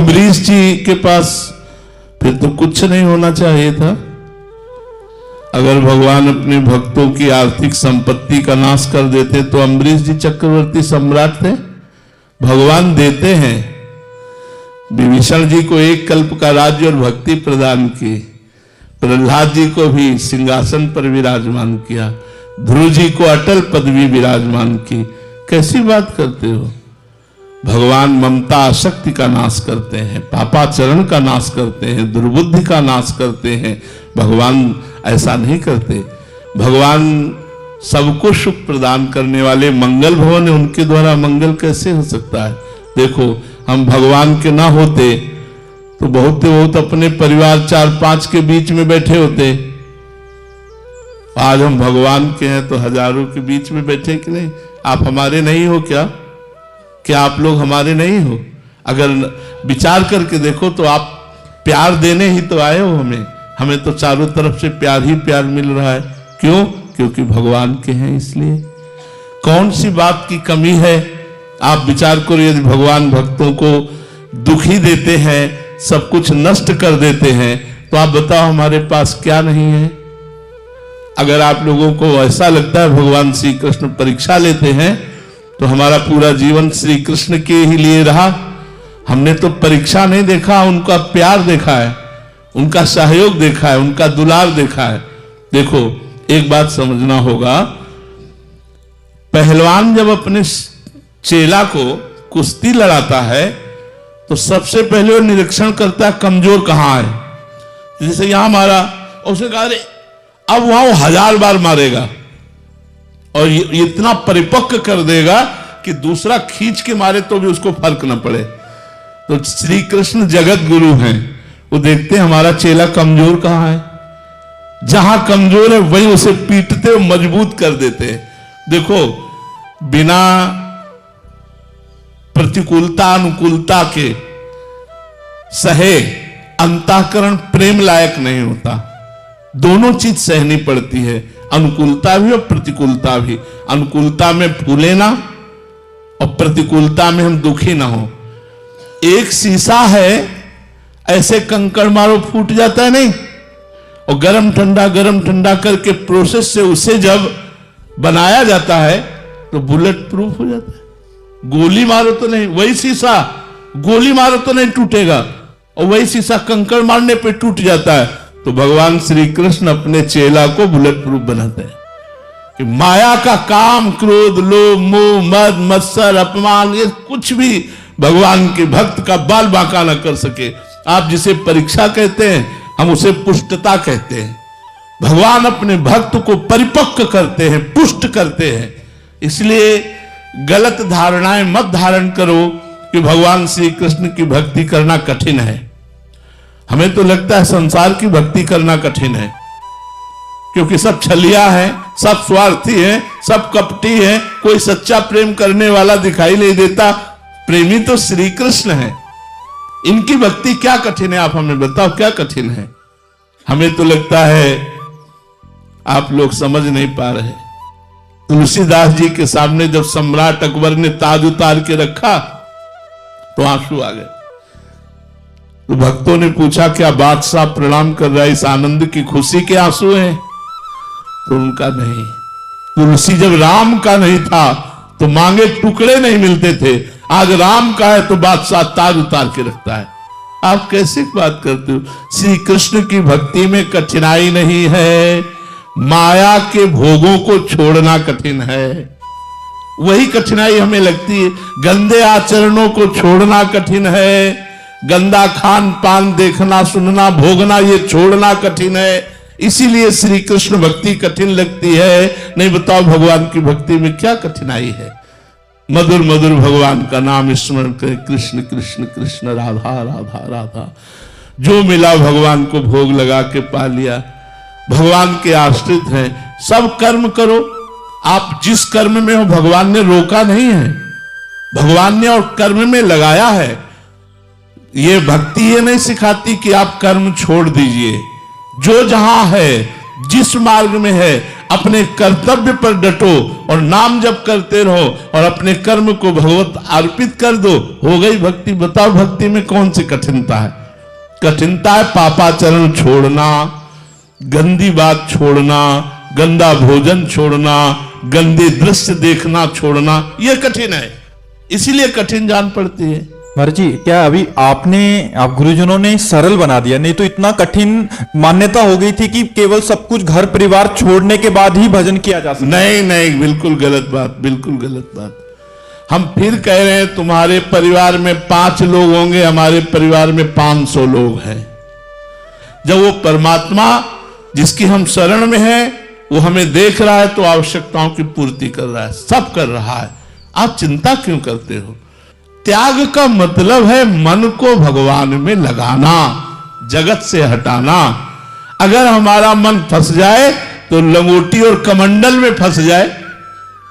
अम्बरीश जी के पास फिर तो कुछ नहीं होना चाहिए था। अगर भगवान अपने भक्तों की आर्थिक संपत्ति का नाश कर देते तो अम्बरीश जी चक्रवर्ती सम्राट थे। भगवान देते हैं। विभीषण जी को 1 कल्प का राज्य और भक्ति प्रदान की, प्रहलाद जी को भी सिंहासन पर विराजमान किया, ध्रुव जी को अटल पदवी विराजमान की। कैसी बात करते हो? भगवान ममता आसक्ति का नाश करते हैं, पापाचरण का नाश करते हैं, दुर्बुद्धि का नाश करते हैं। भगवान ऐसा नहीं करते। भगवान सबको सुख प्रदान करने वाले मंगल भवन है, उनके द्वारा मंगल कैसे हो सकता है? देखो, हम भगवान के ना होते तो बहुत अपने परिवार 4-5 के बीच में बैठे होते। आज हम भगवान के हैं तो हजारों के बीच में बैठे कि नहीं? आप हमारे नहीं हो क्या? क्या आप लोग हमारे नहीं हो? अगर विचार करके देखो तो आप प्यार देने ही तो आए हो हमें तो चारों तरफ से प्यार ही प्यार मिल रहा है। क्यों? क्योंकि भगवान के हैं इसलिए। कौन सी बात की कमी है? आप विचार करो, यदि भगवान भक्तों को दुखी देते हैं, सब कुछ नष्ट कर देते हैं, तो आप बताओ हमारे पास क्या नहीं है? अगर आप लोगों को ऐसा लगता है भगवान श्री कृष्ण परीक्षा लेते हैं, तो हमारा पूरा जीवन श्री कृष्ण के ही लिए रहा। हमने तो परीक्षा नहीं देखा, उनका प्यार देखा है, उनका सहयोग देखा है, उनका दुलार देखा है। देखो, एक बात समझना होगा, पहलवान जब अपने चेला को कुश्ती लड़ाता है तो सबसे पहले वो निरीक्षण करता है कमजोर कहां है। जैसे यहां मारा और उसे कहा अरे अब वहां वो 1000 बार मारेगा और इतना परिपक्व कर देगा कि दूसरा खींच के मारे तो भी उसको फर्क न पड़े। तो श्री कृष्ण जगत गुरु हैं, वो देखते हैं हमारा चेला कमजोर कहां है, जहां कमजोर है वहीं उसे पीटते और मजबूत कर देते हैं। देखो, बिना प्रतिकूलता अनुकूलता के सहे अंतःकरण प्रेम लायक नहीं होता। दोनों चीज सहनी पड़ती है, अनुकूलता भी और प्रतिकूलता भी। अनुकूलता में फूले ना और प्रतिकूलता में हम दुखी ना हो। एक शीशा है, ऐसे कंकड़ मारो फूट जाता है नहीं, और गरम ठंडा करके प्रोसेस से उसे जब बनाया जाता है तो बुलेट प्रूफ हो जाता है। गोली मारो तो नहीं, वही शीशा गोली मारो तो नहीं टूटेगा, और वही शीशा कंकड़ मारने पे टूट जाता है। तो भगवान श्री कृष्ण अपने चेला को बुलेट प्रूफ बनाते हैं कि माया का काम, क्रोध, लोभ, मोह, मद, मत्सर, अपमान, ये कुछ भी भगवान के भक्त का बाल बांका न कर सके। आप जिसे परीक्षा कहते हैं, हम उसे पुष्टता कहते हैं। भगवान अपने भक्त को परिपक्व करते हैं, पुष्ट करते हैं। इसलिए गलत धारणाएं मत धारण करो कि भगवान श्री कृष्ण की भक्ति करना कठिन है। हमें तो लगता है संसार की भक्ति करना कठिन है, क्योंकि सब छलिया है, सब स्वार्थी है, सब कपटी है, कोई सच्चा प्रेम करने वाला दिखाई नहीं देता। प्रेमी तो श्री कृष्ण है। इनकी भक्ति क्या कठिन है? आप हमें बताओ, क्या कठिन है? हमें तो लगता है आप लोग समझ नहीं पा रहे। तुलसीदास जी के सामने जब सम्राट अकबर ने ताज उतार के रखा तो आंसू आ गए। तो भक्तों ने पूछा, क्या बादशाह प्रणाम कर रहा है, इस आनंद की खुशी के आंसू हैं? तो उनका नहीं। तुलसी जब राम का नहीं था तो मांगे टुकड़े नहीं मिलते थे, आज राम का है तो बादशाह ताज उतार के रखता है। आप कैसे बात करते हो? श्री कृष्ण की भक्ति में कठिनाई नहीं है, माया के भोगों को छोड़ना कठिन है। वही कठिनाई हमें लगती है। गंदे आचरणों को छोड़ना कठिन है, गंदा खान पान देखना, सुनना, भोगना, ये छोड़ना कठिन है। इसीलिए श्री कृष्ण भक्ति कठिन लगती है। नहीं बताओ, भगवान की भक्ति में क्या कठिनाई है? मधुर मधुर भगवान का नाम स्मरण करें, कृष्ण कृष्ण कृष्ण राधा राधा राधा। जो मिला भगवान को भोग लगा के पा लिया। भगवान के आश्रित हैं, सब कर्म करो। आप जिस कर्म में हो भगवान ने रोका नहीं है, भगवान ने और कर्म में लगाया है। ये भक्ति ये नहीं सिखाती कि आप कर्म छोड़ दीजिए। जो जहां है, जिस मार्ग में है, अपने कर्तव्य पर डटो और नाम जप करते रहो और अपने कर्म को भगवत अर्पित कर दो, हो गई भक्ति। बताओ भक्ति में कौन सी कठिनता है? कठिनता है पापाचरण छोड़ना, गंदी बात छोड़ना, गंदा भोजन छोड़ना, गंदे दृश्य देखना छोड़ना, यह कठिन है, इसीलिए कठिन जान पड़ती है। महाराज जी, क्या अभी आप गुरुजनों ने सरल बना दिया, नहीं तो इतना कठिन मान्यता हो गई थी कि केवल सब कुछ घर परिवार छोड़ने के बाद ही भजन किया जा सकता। नहीं, बिल्कुल गलत बात, बिल्कुल गलत बात। हम फिर कह रहे हैं तुम्हारे परिवार में 5 लोग होंगे, हमारे परिवार में 500 लोग हैं। जब वो परमात्मा जिसकी हम शरण में हैं वो हमें देख रहा है तो आवश्यकताओं की पूर्ति कर रहा है, सब कर रहा है। आप चिंता क्यों करते हो? त्याग का मतलब है मन को भगवान में लगाना, जगत से हटाना। अगर हमारा मन फंस जाए तो लंगोटी और कमंडल में फंस जाए,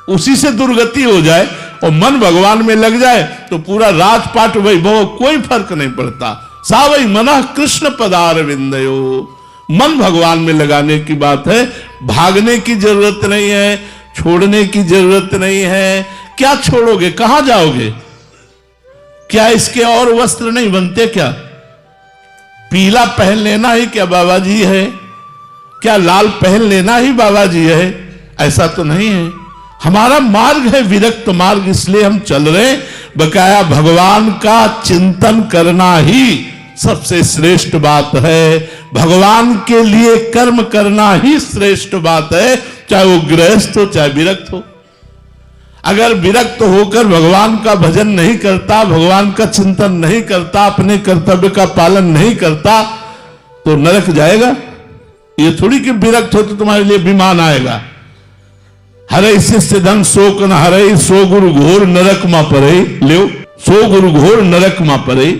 उसी से दुर्गति हो जाए, और मन भगवान में लग जाए तो पूरा राजपाट वैभव कोई फर्क नहीं पड़ता। सावई मना कृष्ण पदार विंदयो, मन भगवान में लगाने की बात है। भागने की जरूरत नहीं है, छोड़ने की जरूरत नहीं है। क्या छोड़ोगे? कहां जाओगे? क्या इसके और वस्त्र नहीं बनते? क्या पीला पहन लेना ही क्या बाबा जी है? क्या लाल पहन लेना ही बाबा जी है? ऐसा तो नहीं है। हमारा मार्ग है विरक्त मार्ग, इसलिए हम चल रहे। बकाया भगवान का चिंतन करना ही सबसे श्रेष्ठ बात है। भगवान के लिए कर्म करना ही श्रेष्ठ बात है, चाहे वो गृहस्थ हो चाहे विरक्त हो। अगर विरक्त होकर भगवान का भजन नहीं करता, भगवान का चिंतन नहीं करता, अपने कर्तव्य का पालन नहीं करता तो नरक जाएगा। ये थोड़ी कि विरक्त हो तो तुम्हारे लिए विमान आएगा। हरे शिष्य धन शोक न हरे, सो गुरु घोर नरक मा परे। लो, सो गुरु घोर नरक मा परे।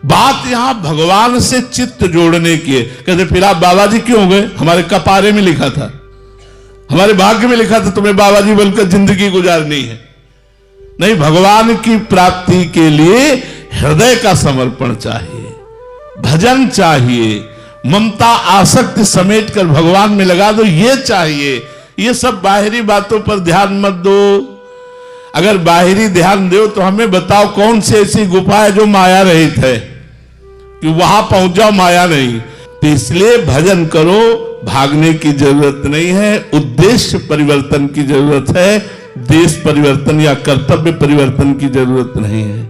बात यहां भगवान से चित्त जोड़ने की है। कहते फिर आप बाबा जी क्यों हो गए? हमारे कपारे में लिखा था, हमारे भाग्य में लिखा था तुम्हें बाबा जी बनकर जिंदगी गुजारनी है। नहीं, भगवान की प्राप्ति के लिए हृदय का समर्पण चाहिए, भजन चाहिए, ममता आसक्ति समेट कर भगवान में लगा दो, ये चाहिए। ये सब बाहरी बातों पर ध्यान मत दो। अगर बाहरी ध्यान दो तो हमें बताओ कौन सी ऐसी गुफा है जो माया रहित है कि वहां पहुंच जाओ, माया नहीं। तो इसलिए भजन करो, भागने की जरूरत नहीं है। उद्देश्य परिवर्तन की जरूरत है, देश परिवर्तन या कर्तव्य परिवर्तन की जरूरत नहीं है।